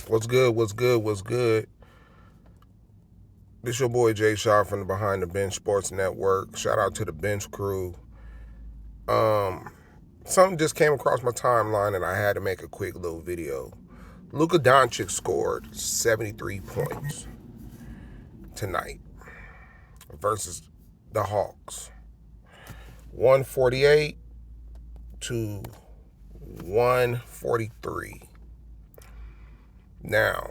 What's good? What's good? What's good? This your boy Jay Shaw from the Behind the Bench Sports Network. Shout out to the bench crew. Something just came across my timeline and I had to make a quick little video. Luka Doncic scored 73 points tonight versus the Hawks. 148 to 143. Now,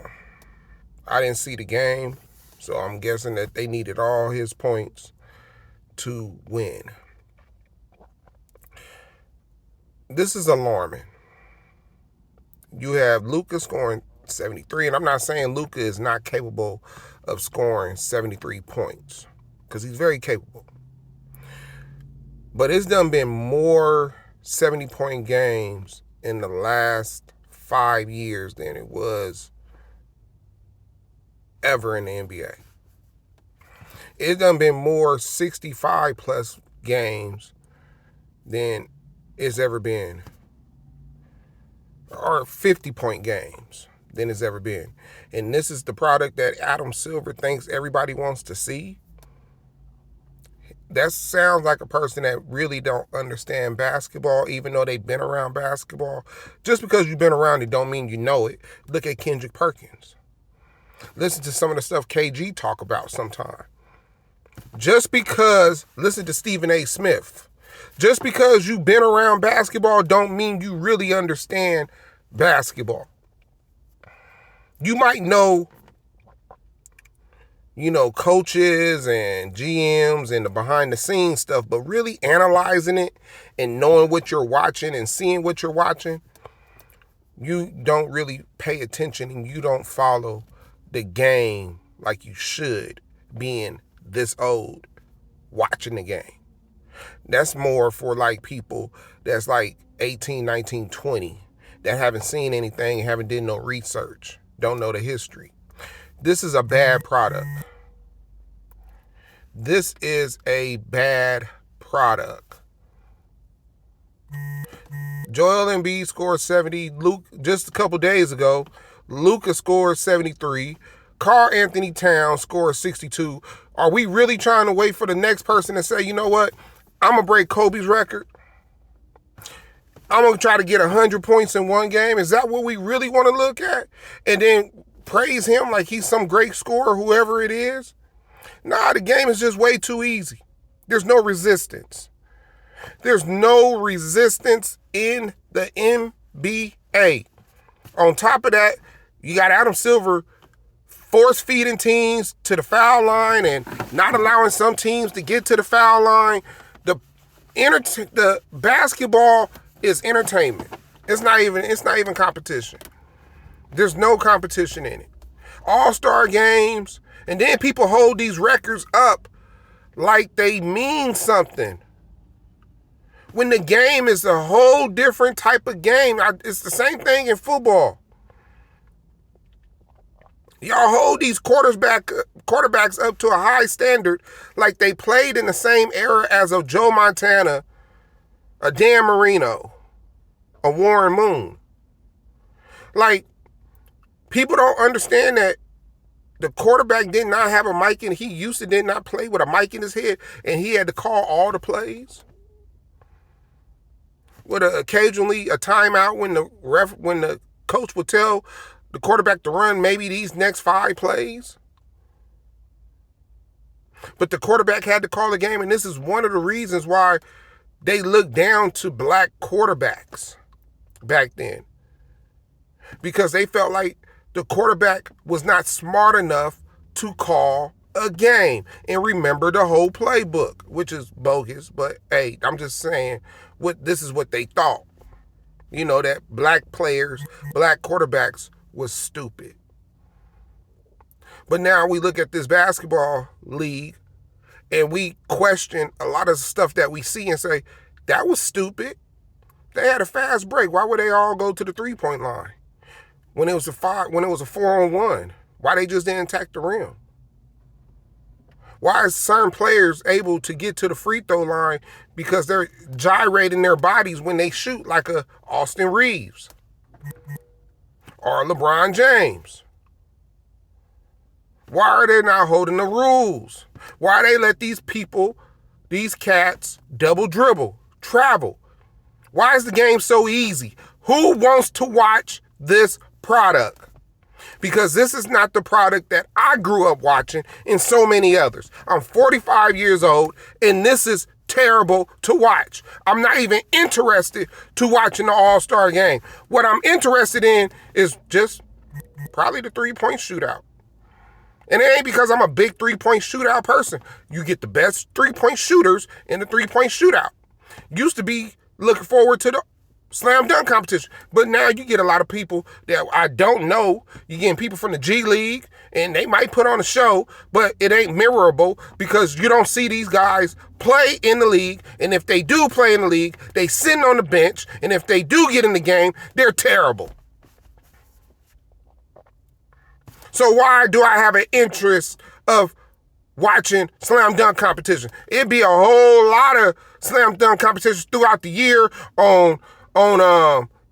I didn't see the game, so I'm guessing that they needed all his points to win. This is alarming. You have Luka scoring 73, and I'm not saying Luka is not capable of scoring 73 points, because he's very capable. But it's done been more 70-point games in the last 5 years than it was ever in the NBA. It's done been more 65-plus games than it's ever been, or 50-point games than it's ever been. And this is the product that Adam Silver thinks everybody wants to see. That sounds like a person that really don't understand basketball, even though they've been around basketball. Just because you've been around it don't mean you know it. Look at Kendrick Perkins. Listen to some of the stuff KG talk about sometime. Listen to Stephen A. Smith. Just because you've been around basketball don't mean you really understand basketball. You might know, coaches and GMs and the behind the scenes stuff, but really analyzing it and knowing what you're watching and seeing what you're watching, you don't really pay attention and you don't follow the game like you should, being this old, watching the game. That's more for people that's 18, 19, 20 that haven't seen anything, haven't did no research, don't know the history. This is a bad product. This is a bad product. Joel Embiid scored 70. Just a couple days ago, Luka scored 73. Karl Anthony Towns scored 62. Are we really trying to wait for the next person to say, you know what? I'm going to break Kobe's record. I'm going to try to get 100 points in one game. Is that what we really want to look at? And then praise him like he's some great scorer, whoever it is? Nah, the game is just way too easy. There's no resistance. There's no resistance in the NBA. On top of that, you got Adam Silver force-feeding teams to the foul line and not allowing some teams to get to the foul line. The basketball is entertainment. It's not even competition. There's no competition in it. All-star games, and then people hold these records up like they mean something. When the game is a whole different type of game. It's the same thing in football. Y'all hold these quarterbacks up to a high standard like they played in the same era as a Joe Montana, a Dan Marino, a Warren Moon. People don't understand that the quarterback did not have a mic and he did not play with a mic in his head and he had to call all the plays. With occasionally a timeout when the coach would tell the quarterback to run maybe these next 5 plays. But the quarterback had to call the game, and this is one of the reasons why they looked down to black quarterbacks back then. Because they felt like the quarterback was not smart enough to call a game and remember the whole playbook, which is bogus, but hey, I'm just saying this is what they thought. That black quarterbacks was stupid. But now we look at this basketball league and we question a lot of stuff that we see and say, that was stupid. They had a fast break. Why would they all go to the 3-point line? When it was a 4-on-1, why they just didn't attack the rim? Why is certain players able to get to the free throw line because they're gyrating their bodies when they shoot like a Austin Reeves? or LeBron James? Why are they not holding the rules? Why they let these people, these cats, double dribble, travel? Why is the game so easy? Who wants to watch this product? Because this is not the product that I grew up watching and so many others. I'm 45 years old and this is terrible to watch. I'm not even interested to watching the All-Star game. What I'm interested in is just probably the three-point shootout. And it ain't because I'm a big three-point shootout person. You get the best three-point shooters in the three-point shootout. Used to be looking forward to the slam dunk competition. But now you get a lot of people that I don't know. You're getting people from the G League, and they might put on a show, but it ain't memorable because you don't see these guys play in the league. And if they do play in the league, they sitting on the bench. And if they do get in the game, they're terrible. So why do I have an interest of watching slam dunk competition? It'd be a whole lot of slam dunk competitions throughout the year on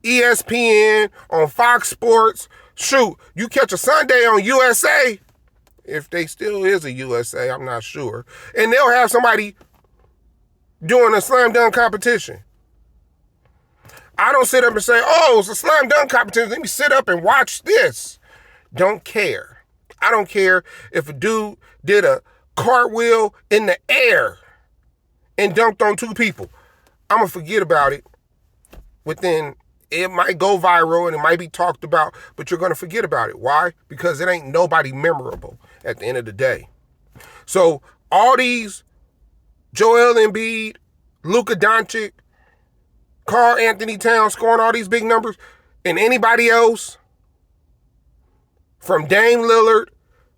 ESPN, on Fox Sports. Shoot, you catch a Sunday on USA, if they still is a USA, I'm not sure, and they'll have somebody doing a slam dunk competition. I don't sit up and say, oh, it's a slam dunk competition, let me sit up and watch this. Don't care. I don't care if a dude did a cartwheel in the air and dunked on two people. I'm going to forget about it. It might go viral and it might be talked about, but you're going to forget about it. Why? Because it ain't nobody memorable at the end of the day. So all these Joel Embiid, Luka Doncic, Karl Anthony Towns scoring all these big numbers, and anybody else from Dame Lillard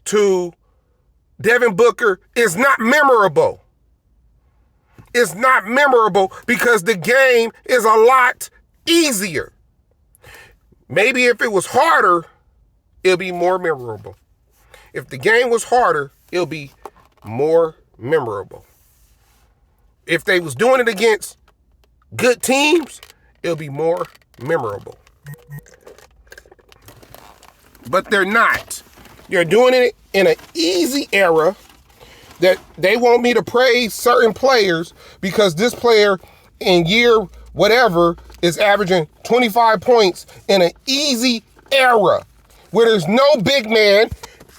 to Devin Booker is not memorable. It's not memorable because the game is a lot easier. Maybe if it was harder, it'll be more memorable. If the game was harder, it'll be more memorable. If they was doing it against good teams, it'll be more memorable. But they're not. They're doing it in an easy era that they want me to praise certain players because this player in year whatever is averaging 25 points in an easy era where there's no big man.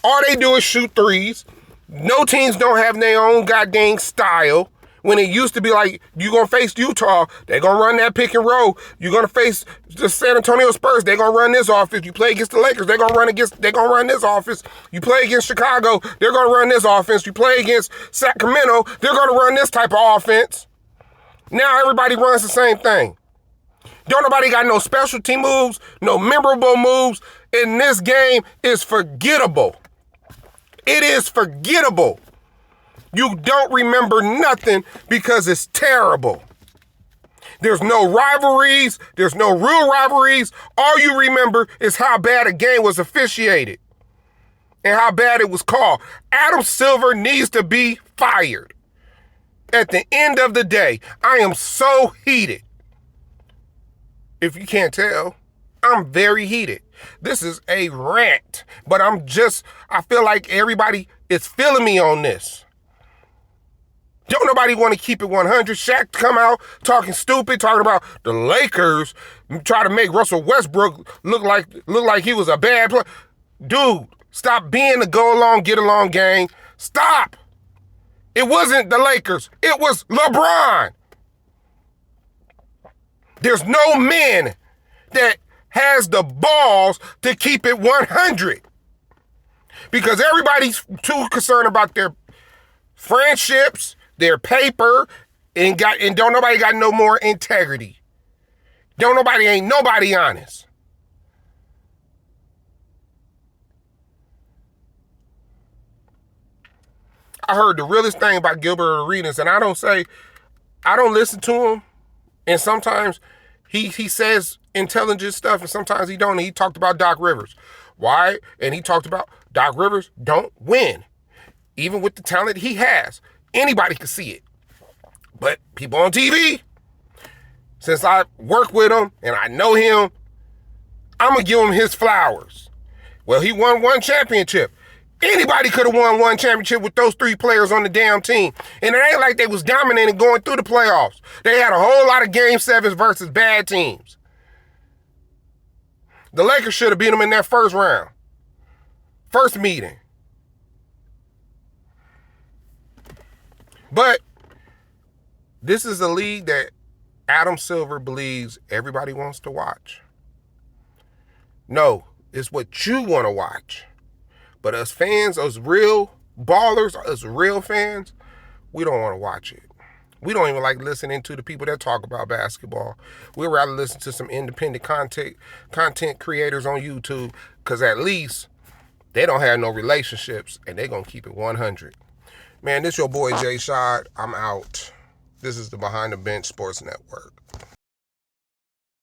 All they do is shoot threes. No teams don't have their own goddamn style. When it used to be like, you're going to face Utah, they're going to run that pick and roll. You're going to face the San Antonio Spurs, they're going to run this offense. You play against the Lakers, they're going to run this offense. You play against Chicago, they're going to run this offense. You play against Sacramento, they're going to run this type of offense. Now everybody runs the same thing. Don't nobody got no specialty moves, no memorable moves. And this game is forgettable. It is forgettable. You don't remember nothing because it's terrible. There's no rivalries. There's no real rivalries. All you remember is how bad a game was officiated and how bad it was called. Adam Silver needs to be fired. At the end of the day, I am so heated. If you can't tell, I'm very heated. This is a rant, but I feel like everybody is feeling me on this. Don't nobody want to keep it 100. Shaq come out talking stupid, talking about the Lakers, try to make Russell Westbrook look like he was a bad player. Dude, stop being the go along, get along gang. Stop. It wasn't the Lakers. It was LeBron. There's no man that has the balls to keep it 100. Because everybody's too concerned about their friendships, their paper, and don't nobody got no more integrity. Ain't nobody honest. I heard the realest thing about Gilbert Arenas, and I don't listen to him, and sometimes he says intelligent stuff, and sometimes he don't, and he talked about Doc Rivers. Why? And he talked about Doc Rivers don't win, even with the talent he has. Anybody can see it. But people on TV, since I work with him and I know him, I'm going to give him his flowers. Well, he won one championship. Anybody could have won one championship with those three players on the damn team. And it ain't like they was dominating going through the playoffs. They had a whole lot of game sevens versus bad teams. The Lakers should have beat them in that first round. First meeting. But this is a league that Adam Silver believes everybody wants to watch. No, it's what you want to watch. But us fans, us real ballers, us real fans, we don't want to watch it. We don't even like listening to the people that talk about basketball. We'd rather listen to some independent content creators on YouTube, because at least they don't have no relationships and they're going to keep it 100. Man, this your boy Jay Shad. I'm out. This is the Behind the Bench Sports Network.